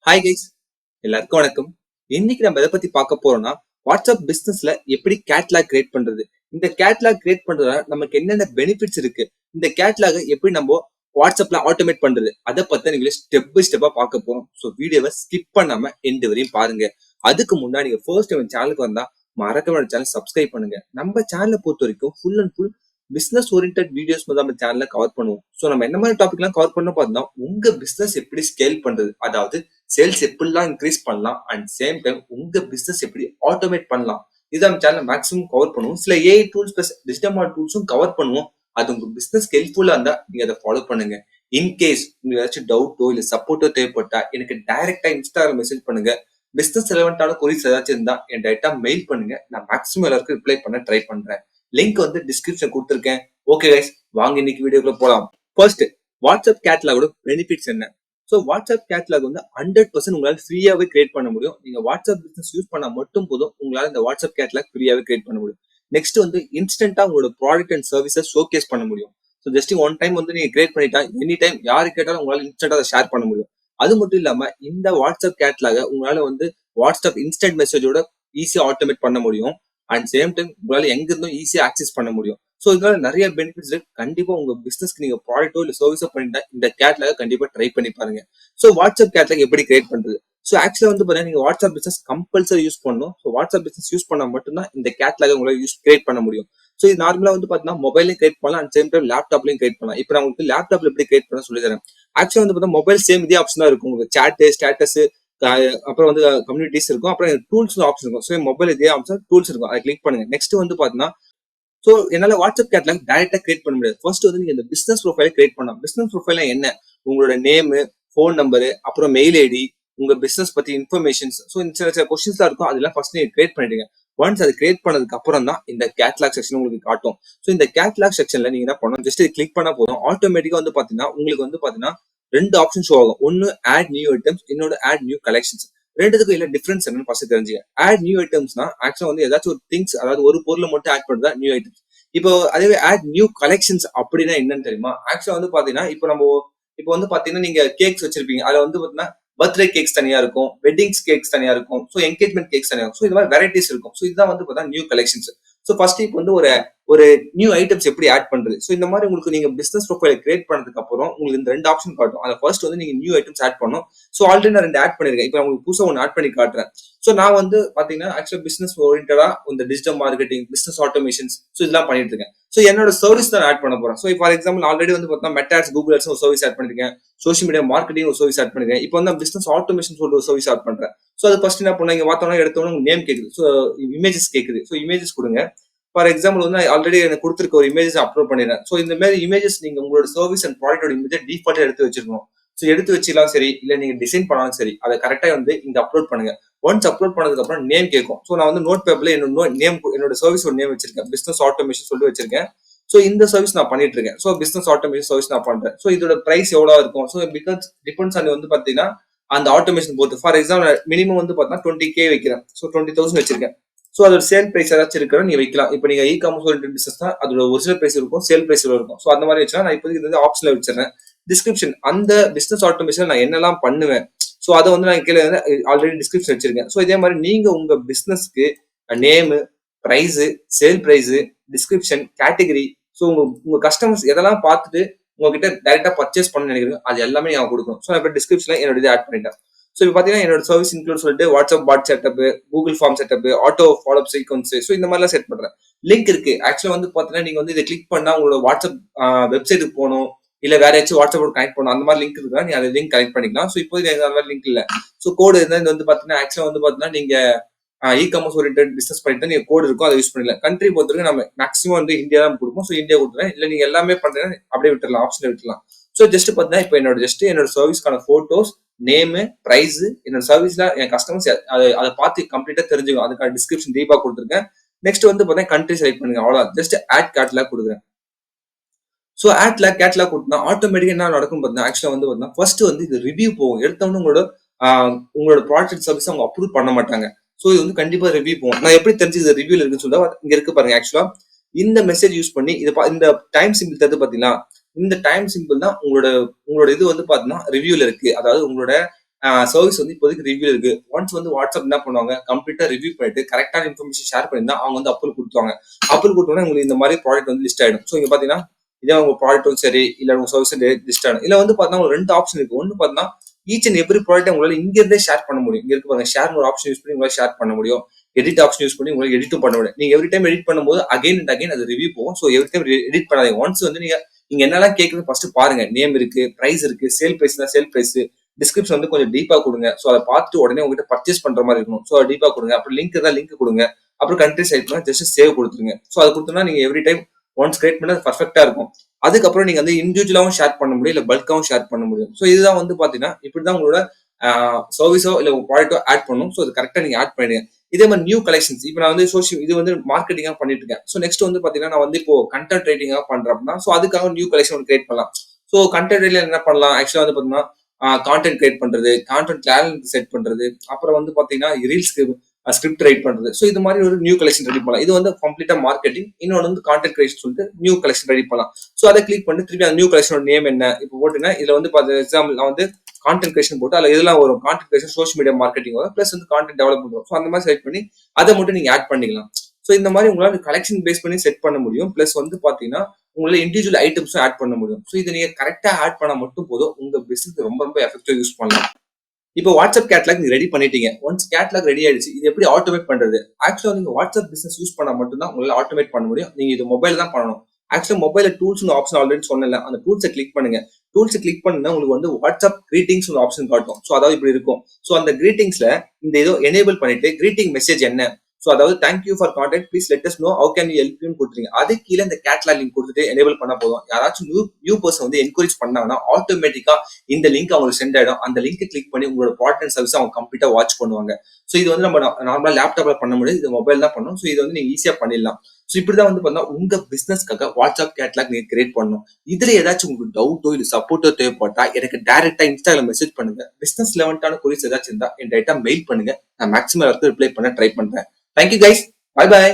Hi guys, எல்லாருக்கும் வணக்கம். இன்னைக்கு நம்ம எதை பத்தி பார்க்க போறோம்னா, வாட்ஸ்அப் பிசினஸ்ல எப்படி கேட்லாக் கிரியேட் பண்றது. இந்த கேட்லாக் கிரியேட் பண்றதுனால நமக்கு என்னென்ன பெனிஃபிட்ஸ் இருக்கு, இந்த கேட்லாக எப்படி நம்ம வாட்ஸ்அப்ல ஆட்டோமேட் பண்றது, அதை பத்தி நீங்க ஸ்டெப் பை ஸ்டெப்பா பார்க்க போறோம். ஸோ வீடியோவை ஸ்கிப் பண்ணாம எண்டு வரையும் பாருங்க. அதுக்கு முன்னாடி நீங்க ஃபர்ஸ்ட் டைம் சேனலுக்கு வந்தா மறக்காம சேனல் சப்ஸ்கிரைப் பண்ணுங்க. நம்ம சேனலை பொறுத்த வரைக்கும் full and full business oriented videos வந்து நம்ம சேனல்ல கவர் பண்ணுவோம். ஸோ நம்ம என்ன மாதிரி டாபிக் எல்லாம் கவர் பண்ண பார்த்தோம்னா, உங்க பிசினஸ் எப்படி ஸ்கேல் பண்றது, அதாவது சேல்ஸ் எப்படிலாம் இன்க்ரீஸ் பண்ணலாம் அண்ட் சேம் டைம் உங்க பிசினஸ் எப்படி ஆட்டோமேட் பண்ணலாம், இது நம்ம சேனல் மேக்ஸிமம் கவர் பண்ணுவோம். சில ஏஐ டூல்ஸ் பிளஸ் டிஜிட்டல் டூல்ஸும் கவர் பண்ணுவோம். அது உங்க பிசினஸ் ஹெல்ப்ஃபுல்லா இருந்தா நீங்க அதை ஃபாலோ பண்ணுங்க. இன்கேஸ் உங்களுக்கு ஏதாச்சும் டவுட்டோ இல்ல சப்போர்ட்டோ தேவைப்பட்டா எனக்கு டைரக்டா இன்ஸ்டாகிராம் மெசேஜ் பண்ணுங்க. பிசினஸ் ரெலவெண்டான கொரிஸ் ஏதாச்சும் இருந்தா என் டைரக்டா மெயில் பண்ணுங்க. நான் மேக்ஸிமம் எல்லாருக்கும் ரிப்ளை பண்ண ட்ரை பண்றேன். லிங்க் வந்து டிஸ்கிரிப்ஷன் கொடுத்துருக்கேன். ஓகே கைஸ், வாங்க இன்னைக்கு வீடியோக்குள்ள போலாம். ஃபர்ஸ்ட், வாட்ஸ்அப் கேட்லாகோட பெனிஃபிட்ஸ் என்ன? ஸோ வாட்ஸ்அப் கேட்லாக் வந்து 100% உங்களால் ஃப்ரீயாவே கிரியேட் பண்ண முடியும். நீங்க வாட்ஸ்அப் பிசினஸ் யூஸ் பண்ணா மட்டும் போதும், உங்களால இந்த வாட்ஸ்அப் கேட்லாக் ஃப்ரீயாவே கிரியேட் பண்ண முடியும். நெக்ஸ்ட் வந்து இன்ஸ்டன்டா உங்களோட ப்ராடக்ட் அண்ட் சர்வீஸை ஷோகேஸ் பண்ண முடியும். ஸோ ஜஸ்ட் ஒன் டைம் வந்து நீங்க கிரியேட் பண்ணிட்டா எனி டைம் யாரு கேட்டாலும் உங்களால இன்ஸ்டன்டா அதை ஷேர் பண்ண முடியும். அது மட்டும் இல்லாம இந்த வாட்ஸ்அப் கேட்லாக உங்களால வந்து வாட்ஸ்அப் இன்ஸ்டன்ட் மெசேஜோட ஈஸியா ஆட்டோமேட் பண்ண முடியும். அண்ட் சேம் டைம் உங்களால எங்க இருந்தும் ஈஸியா ஆக்சஸ் பண்ண முடியும். ஸோ இதனால நிறைய பெனிஃபிட்ஸ் இருக்கு. கண்டிப்பா உங்க பிசினஸ்க்கு நீங்க ப்ராடக்ட்டோ இல்ல சர்வீஸோ பண்ணிட்டா இந்த கேட்லாக கண்டிப்பா ட்ரை பண்ணி பாருங்க. ஸோ வாட்ஸ்அப் கேட்லாக் எப்படி கிரியேட் பண்றது? ஸோ ஆக்சுவலா வந்து பாத்தீங்கன்னா நீங்க வாட்ஸ்அப் பிசினஸ் கம்பல்சரி யூஸ் பண்ணணும். ஸோ வாட்ஸ்அப் பிசினஸ் யூஸ் பண்ணா மட்டும்தான் இந்த கேட்லாக உங்களால கிரியேட் பண்ண முடியும். ஸோ இது நார்மலா வந்து பாத்தீங்கன்னா மொபைலையும் கிரியேட் பண்ணலாம் அண்ட் சேம் டைம் லேப்டாப்லயும் கிரியேட் பண்ணலாம். இப்போ நான் உங்களுக்கு லேப்டாப்ல எப்படி கிரியேட் பண்ண சொல்லி தரேன். ஆக்சுவலா வந்து பாத்தீங்கன்னா மொபைல் சேம் இதே ஆப்ஷன் தான் இருக்கும். உங்களுக்கு சாட், ஸ்டேட்டஸ், அப்புறம் வந்து கம்யூனிட்டிஸ் இருக்கும், அப்புறம் டூல்ஸ் ஆப்ஷன் இருக்கும். ஸோ மொபைல் இதே ஆப்ஷன் டூல்ஸ் இருக்கும், அதை கிளிக் பண்ணுங்க. நெக்ஸ்ட் வந்து பாத்தீங்கன்னா சோ என்னால வாட்ஸ்அப் கேட்லாக் டைரக்டா கிரியேட் பண்ண முடியாது. ஃபர்ஸ்ட் வந்து நீங்க இந்த பிசினஸ் ப்ரொஃபைலை கிரியேட் பண்ணலாம். பிசினஸ் ப்ரொஃபைல் என்ன? உங்களோட நேம், ஃபோன் நம்பர், அப்புறம் மெயில் ஐடி, உங்க பிசினஸ் பத்தி இன்ஃபர்மேஷன்ஸ், ஸோ சில சில கொஸ்டின்ஸ் இருக்கும், அதெல்லாம் ஃபர்ஸ்ட் நீங்க கிரியேட் பண்ணிடுங்க. ஒன்ஸ் அது கிரியேட் பண்ணதுக்கு அப்புறம் தான் இந்த கேட்லாக் செக்ஷன் உங்களுக்கு காட்டும். ஸோ இந்த கேட்லாக் செக்ஷன்ல நீங்க என்ன பண்ணணும், ஜஸ்ட் கிளிக் பண்ணா போதும். ஆட்டோமேட்டிக்கா வந்து பாத்தீங்கன்னா உங்களுக்கு வந்து பாத்தீங்கன்னா ரெண்டு ஆப்ஷன் ஷோ ஆகும். ஒன்னு ஆட் நியூ ஐட்டம்ஸ், இன்னொரு ஆட் நியூ கலெக்ஷன்ஸ். ரெண்டுத்துக்கும் இல்ல டிஃபரன்ஸ் என்னன்னு ஃபர்ஸ்ட் தெரிஞ்சுங்க. ஆட் நியூ ஐட்டம்ஸ்னா ஆக்சுவலா வந்து ஏதாச்சும் ஒரு திங்ஸ், அதாவது ஒரு பொருளை மட்டும் ஆட் பண்றதா நியூ ஐட்டம்ஸ். இப்போ அதே ஆட் நியூ கலெக்ஷன்ஸ் அப்படின்னா என்னன்னு தெரியுமா? ஆக்சுவலா வந்து பாத்தீங்கன்னா இப்போ வந்து பாத்தீங்கன்னா நீங்க கேக்ஸ் வச்சிருப்பீங்க. அதுல வந்து பாத்தீங்கன்னா பர்த்டே கேக்ஸ் தனியா இருக்கும், வெட்டிங்ஸ் கேக்ஸ் தனியா இருக்கும், ஸோ என்கேஜ்மெண்ட் கேக்ஸ் தனியா இருக்கும். ஸோ இது மாதிரி வெரைட்டிஸ் இருக்கும். ஸோ இதுதான் வந்து பாத்தீங்கன்னா நியூ கலெக்ஷன்ஸ். ஸோ ஃபர்ஸ்ட் இப்போ வந்து ஒரு ஒரு நியூ ஐட்டம்ஸ் எப்படி ஆட் பண்றது. ஸோ இந்த மாதிரி உங்களுக்கு நீங்க பிசினஸ் ப்ரொஃபைல் கிரியேட் பண்ணதுக்கு அப்புறம் உங்களுக்கு இந்த ரெண்டு ஆப்ஷன் காட்டும். அதை ஃபர்ஸ்ட் வந்து நீங்க நியூ ஐட்டம்ஸ் ஆட் பண்ணணும். ஸோ ஆல்ரெடி நான் ரெண்டு ஆட் பண்ணிருக்கேன். இப்போ உங்களுக்கு புதுசா ஒன்று ஆட் பண்ணி காட்டுறேன். ஸோ நான் வந்து பாத்தீங்கன்னா ஆக்சுவலா பிசினஸ் ஓரியன்டா இந்த digital marketing, business automations, so இதெல்லாம் பண்ணிட்டு இருக்கேன். ஸோ என்னோட சர்வீஸ் தான் ஆட் பண்ண போறேன். ஸோ ஃபார் எக்ஸாம்பிள் ஆல்ரெடி வந்து பார்த்தா மெட்டாட்ஸ், கூகுள் ஆட்ஸ் ஒரு சர்வீஸ் ஆட் பண்ணிருக்கேன். சோஷியல் மீடியா மார்க்கெட்டிங் ஒரு சர்வீஸ் ஆட் பண்ணிருக்கேன். இப்போ வந்து பிசினஸ் ஆட்டோமேஷன் சொல்ற ஒரு சர்வீஸ் ஆட் பண்றேன். ஸோ அது ஃபர்ஸ்ட் என்ன பண்ண, இங்க பார்த்தோம்னா எடுத்தோம்னா நேம் கேக்குது, ஸோ இமேஜஸ் கேக்குது. ஸோ இமேஜஸ் கொடுங்க. ஃபார் எக்ஸாம்பிள் வந்து ஆல்ரெடி எனக்கு கொடுத்துருக்க ஒரு இமேஜஸ் அப்லோட் பண்ணிடுறேன். ஸோ இந்த மாதிரி இமேஜஸ் நீங்க உங்களோட சர்வீஸ் அண்ட் ப்ராடக்டோட இமேஜ் டிஃபால்ட்டா எடுத்து வச்சிருக்கணும். ஸோ எடுத்து வச்சுக்கலாம் சரி, இல்ல நீங்க டிசைன் பண்ணாலும் சரி, அதை கரெக்டா வந்து இங்க அப்லோட் பண்ணுங்க. ஒன்ஸ் அப்லோட் பண்ணதுக்கு அப்புறம் நேம் கேட்கும். ஸோ நான் வந்து நோட் பேப்பர்ல என்னோட நேம், என்னோட சர்வீஸோட நேம் வச்சிருக்கேன், பிசினஸ் ஆட்டோமேஷன் சொல்லி வச்சிருக்கேன். ஸோ இந்த சர்வீஸ் நான் பண்ணிட்டு இருக்கேன். ஸோ பிசினஸ் ஆட்டோமேஷன் சர்வீஸ் நான் பண்றேன். ஸோ இதோட பிரைஸ் எவ்வளவு இருக்கும்? ஸோ பிகாஸ் டிபெண்ட்ஸ் ஆன் வந்து பாத்தீங்கன்னா அந்த ஆட்டோமேஷன் பொறுத்து. ஃபார் எக்ஸாம்பிள் மினிமம் வந்து பாத்தீங்கன்னா 20K வைக்கிறேன். ஸோ 20,000 வச்சிருக்கேன். ஸோ அதோட சேல் பிரைஸ் ஏதாச்சும் இருக்கிற நீங்க வைக்கலாம். இப்போ நீங்க இ காமர்ஸ் ஓரியன்டட் பிசினஸ் தான், அதோட ஒரிஜினல் பிரைஸ் இருக்கும், சேல் பிரைஸ் இருக்கும். ஸோ அந்த மாதிரி வச்சுனா நான் இப்போதைக்கு இந்த ஆப்ஷன்ல வச்சிருக்கேன். டிஸ்கிரிப்ஷன், அந்த பிசினஸ் ஆட்டோமேஷன் நான் என்னெல்லாம் பண்ணுவேன், ஸோ அதை வந்து நான் கீழே ஆல்ரெடி டிஸ்கிரிப்ஷன் வச்சிருக்கேன். ஸோ இதே மாதிரி நீங்க உங்க பிசினஸ்க்கு name, price, sale price, description, category, so உங்க கஸ்டமர்ஸ் எதெல்லாம் பார்த்துட்டு உங்ககிட்ட டைரக்டா பர்ச்சேஸ் பண்ண நினைக்கிறீங்க அது எல்லாமே நான் கொடுக்கணும். ஸோ நான் இப்போ டிஸ்கிரிப்ஷன்ல என்னோட இதை ஆட் பண்ணிட்டேன். ஸோ இப்போ பாத்தீங்கன்னா என்னோட சர்வீஸ் இன்க்ளூட் சொல்லிட்டு WhatsApp bot setup, Google form setup, auto follow up sequence, so இந்த மாதிரிலாம் செட் பண்றேன். லிங்க் இருக்கு. ஆக்சுவலா வந்து பாத்தீங்கன்னா நீங்க வந்து இதை கிளிக் பண்ணா உங்களோட வாட்ஸ்அப் வெப்சைட்டுக்கு போகணும், இல்ல வேற ஏதாச்சும் வாட்ஸ்அப் கனெக்ட் பண்ணணும், அந்த மாதிரி லிங்க் இருக்கா, நீங்க அந்த லிங்க் கனெக்ட் பண்ணிக்கலாம். ஸோ இப்போதைக்கு அந்த மாதிரி லிங்க் இல்ல. ஸோ கோடு இருந்தா இது வந்து பாத்தீங்கன்னா ஆக்சுவலா வந்து பாத்தீங்கன்னா நீங்க இ காமர்ஸ் ஓரியன்டட் பிசினஸ் பண்ணிட்டு நீங்க கோடு இருக்கும், அதை யூஸ் பண்ணிக்கலாம். கண்ட்ரி பொறுத்தவரைக்கும் நம்ம மேக்ஸிமம் வந்து இந்தியா தான் கொடுப்போம். ஸோ இந்தியா கொடுத்துறேன். இல்ல நீங்க எல்லாமே பண்றேன் அப்படியே விட்டுலாம், ஆப்ஷன் விட்டுலாம். ஸோ ஜஸ்ட் பாத்தீங்கன்னா இப்போ என்னோட சர்வீஸ்க்கான போட்டோஸ், நேமு, பிரைஸ், என்னோட சர்வீஸ்ல என் கஸ்டமர்ஸ் அதை பார்த்து கம்ப்ளீட்டா தெரிஞ்சுக்கும். அதுக்கான டிஸ்கிரிப்ஷன் டீப்பா கொடுத்துருக்கேன். நெக்ஸ்ட் வந்து பாத்தீங்கன்னா கண்ட்ரி செலக்ட் பண்ணுங்க, அவ்வளவு. ஜஸ்ட் ஆட் கேட்லாக் கொடுக்குறேன். ஸோ கேட்லாக் கொடுத்தா ஆட்டோமேட்டிக்கா என்ன நடக்கும் பார்த்தீங்கன்னா, ஆக்சுவலா வந்து பார்த்தீங்கன்னா ஃபர்ஸ்ட் வந்து இது ரிவ்யூ போகும். எடுத்தவொன்னு உங்களோட ப்ராடக்ட் சர்வீஸ் அவங்க அப்ரூவ் பண்ண மாட்டாங்க. ஸோ இது வந்து கண்டிப்பா ரிவ்யூ போகும். நான் எப்படி தெரிஞ்சு இது ரிவ்யூல இருக்குன்னு சொல்ல இங்க இருக்கு பாருங்க. ஆக்சுவலா இந்த மெசேஜ் யூஸ் பண்ணி இந்த டைம் சிம்பிள் தருது பாத்தீங்களா, இந்த டைம் சிம்பிள் தான் உங்களோட இது வந்து பாத்தீங்கன்னா ரிவ்யூல இருக்கு. அதாவது உங்களோட சர்வீஸ் வந்து இப்போதைக்கு ரிவ்யூ இருக்கு. ஒன்ஸ் வந்து வாட்ஸ்அப் என்ன பண்ணுவாங்க, கம்ப்ளீட்டா ரிவ்யூ பண்ணிட்டு கரெக்டான இன்ஃபர்மேஷன் ஷேர் பண்ணியிருந்தா அவங்க வந்து அப்ரூவல் கொடுத்துருவாங்க. அப்ரூவல் கொடுத்தோன்னா உங்களுக்கு இந்த மாதிரி ப்ராடக்ட் வந்து லிஸ்ட் ஆயிடும். ஸோ இங்க பாத்தீங்கன்னா இதே உங்க ப்ராடக்ட்டும் சரி, இல்ல உங்க சர்வீஸ் லிஸ்ட் ஆகும். இல்ல வந்து பாத்தீங்கன்னா ஒரு 2 ஆப்ஷன் இருக்கு. ஒன்னு பாத்தீங்கன்னா ஈச் அண்ட் எவ்ரி ப்ராடக்ட் உங்களால இங்க இருந்தே ஷேர் பண்ண முடியும். இங்க இருக்கு பாருங்க, ஷேர் ஒரு ஆப்ஷன் யூஸ் பண்ணி உங்களால ஷேர் பண்ண முடியும். எடிட் ஆப்ஷன் யூஸ் பண்ணி உங்களால எடிட்டும் பண்ண முடியும். நீங்க எவ்ரி டைம் எடிட் பண்ணும்போது அகைன் அண்ட் அகைன் அது ரிவ்யூ போகும். ஸோ எவ்ரி டைம் எடிட் பண்ணாதீங்க. ஒன்ஸ் வந்து நீங்க என்னெல்லாம் கேட்குறது ஃபர்ஸ்ட் பாருங்க. நேம் இருக்கு, பிரைஸ் இருக்கு, சேல் பிரைஸ் தான் சேல் பிரைஸ், டிஸ்கிரிப்ஷன் வந்து கொஞ்சம் டீப்பா கொடுங்க. ஸோ அதை பார்த்துட்டு உடனே உங்ககிட்ட பர்ச்சேஸ் பண்ற மாதிரி இருக்கணும். ஸோ டீப்பா கொடுங்க. அப்புறம் லிங்க் இருந்தால் லிங்க் கொடுங்க. அப்புறம் கண்ட்ரி சைட் பண்ணா ஜஸ்ட் சேவ் கொடுத்துருங்க. ஸோ அது கொடுத்தோம்னா நீங்க எவ்ரி டைம் ஒன்ஸ் கிரியேட் பண்ணா பர்ஃபெக்டா இருக்கும். அதுக்கப்புறம் நீங்க வந்து இண்டிவிஜுவலாவும் ஷேர் பண்ண முடியும், இல்ல பல்காவும் ஷேர் பண்ண முடியும். ஸோ இதுதான் வந்து பாத்தீங்கன்னா இப்படிதான் உங்களோட சர்வீஸோ இல்ல ப்ராடக்ட்டோ ஆட் பண்ணணும். ஸோ அது கரெக்டா நீங்க ஆட் பண்ணிடுங்க. இதே மாதிரி நியூ கலெக்ஷன்ஸ் இப்போ நான் வந்து சோஷியல் இது வந்து மார்க்கெட்டிங்கா பண்ணிட்டு இருக்கேன். ஸோ நெக்ஸ்ட் வந்து பாத்தீங்கன்னா நான் வந்து இப்போ கண்டென்ட் ரைட்டிங்கா பண்றேன் அப்படின்னா ஸோ அதுக்காக நியூ கலெக்ஷன் ஒன்று கிரியேட் பண்ணலாம். ஸோ கண்டென்ட் ரைட்டிங்ல என்ன பண்ணலாம், ஆக்சுவலா வந்து பாத்தீங்கன்னா கான்டென்ட் கிரியேட் பண்றது, கான்டென்ட் கிளாரிட்டி செட் பண்றது, அப்புறம் வந்து பாத்தீங்கன்னா ரீல்ஸ்க்கு ஸ்கிரிப்ட் ரைட் பண்றது. ஸோ இது மாதிரி ஒரு நியூ கலெக்ஷன் ரெடி பண்ணலாம். இது வந்து கம்ப்ளீட்டா மார்க்கெட்டிங். இன்னொன்று வந்து கான்டென்ட் கிரியேஷன் சொல்லிட்டு நியூ கலெக்ஷன் ரெடி பண்ணலாம். ஸோ அதை கிளிக் பண்ணி திருப்பி அந்த நியூ கலெக்ஷனோட நேம் என்ன இப்போ போட்டுன்னா இதுல வந்து எக்ஸாம்பிள் நான் வந்து கான்டென்ட் கிரியேஷன் போட்டு அதுல இதெல்லாம் வரும். Content creation, social media marketing வரும், பிளஸ் வந்து கான்டென்ட் டெவலப்மெண்ட் வரும். ஸோ அந்த மாதிரி செலக்ட் பண்ணி அதை மட்டும் நீங்க ஆட் பண்ணிக்கலாம். ஸோ இந்த மாதிரி உங்களால கலெக்ஷன் பேஸ் பண்ணி செட் பண்ண முடியும். பிளஸ் வந்து பாத்தீங்கன்னா உங்களால இண்டிவிஜுவல் ஐட்டம்ஸும் ஆட் பண்ண முடியும். ஸோ இதை நீங்க கரெக்டா ஆட் பண்ணா மட்டும் போதும், உங்க பிசினஸ் ரொம்ப ரொம்ப எஃபெக்டிவா யூஸ் பண்ணலாம். இப்போ வாட்ஸ்அப் கேட்லாக் நீங்க ரெடி பண்ணிட்டீங்க. ஒன்ஸ் கேட்லாக் ரெடி ஆயிடுச்சு, இது எப்படி ஆட்டோமேட் பண்றது? ஆக்சுவலா நீங்க வாட்ஸ்அப் பிசினஸ் யூஸ் பண்ணா மட்டும் தான் உங்களால ஆட்டோமேட் பண்ண முடியும். நீங்க இது மொபைல் தான் பண்ணணும். ஆக்சுவலா மொபைல டூல்ஸ் ஆப்ஷன் ஆல்ரெடி சொன்னல, அந்த டூல்ஸை கிளிக் பண்ணுங்க. டூல்ஸ் கிளிக் பண்ணா உங்களுக்கு வந்து வாட்ஸ்அப் கிரீட்டிங்ஸ் ஒரு ஆப்ஷன் காட்டும். ஸோ அதாவது இப்படி இருக்கும். ஸோ அந்த கிரீட்டிங்ஸ்ல இந்த ஏதோ எனேபிள் பண்ணிட்டு கிரீட்டிங் மெசேஜ் என்ன, ஸோ அதாவது thank you for contact, please let us know how can you help you கொடுத்துருங்க. அது கீழே இந்த கேட்லாக் லிங்க் கொடுத்துட்டு எனேபிள் பண்ண போதும். யாராச்சும் நியூ பர்சன் வந்து என்கரேஜ் பண்ணாங்கன்னா ஆட்டோமேட்டிக்கா இந்த லிங்க் அவங்களுக்கு சென்ட் ஆயிடும். அந்த லிங்க் கிளிக் பண்ணி உங்களோட ப்ராடக்ட் அண்ட் சர்வீஸ் அவங்க கம்ப்ளீட்டா வாட்ச் பண்ணுவாங்க. ஸோ இது வந்து நம்ம நார்மலா லேப்டாப்ல பண்ண முடியாது, இது மொபைல் தான் பண்ணணும். ஸோ இது வந்து நீங்க ஈஸியா பண்ணிடலாம். ஸோ இப்படிதான் வந்து பார்த்தா உங்க பிசினஸ்க்காக வாட்ஸ்அப் கேட்லாக் நீங்க கிரியேட் பண்ணணும். இதுல ஏதாச்சும் உங்களுக்கு டவுட்டோ இல்ல சப்போர்ட்டோ தேவைப்பட்டா எனக்கு டைரக்டா இன்ஸ்டால மெசேஜ் பண்ணுங்க. பிசினஸ் லெவன்டான கொரிஸ் ஏதாச்சும் இருந்தா என் டைரக்டா மெயில் பண்ணுங்க. நான் மேக்ஸிமம் ரிப்ளை பண்ண ட்ரை பண்றேன். Thank you guys. Bye by.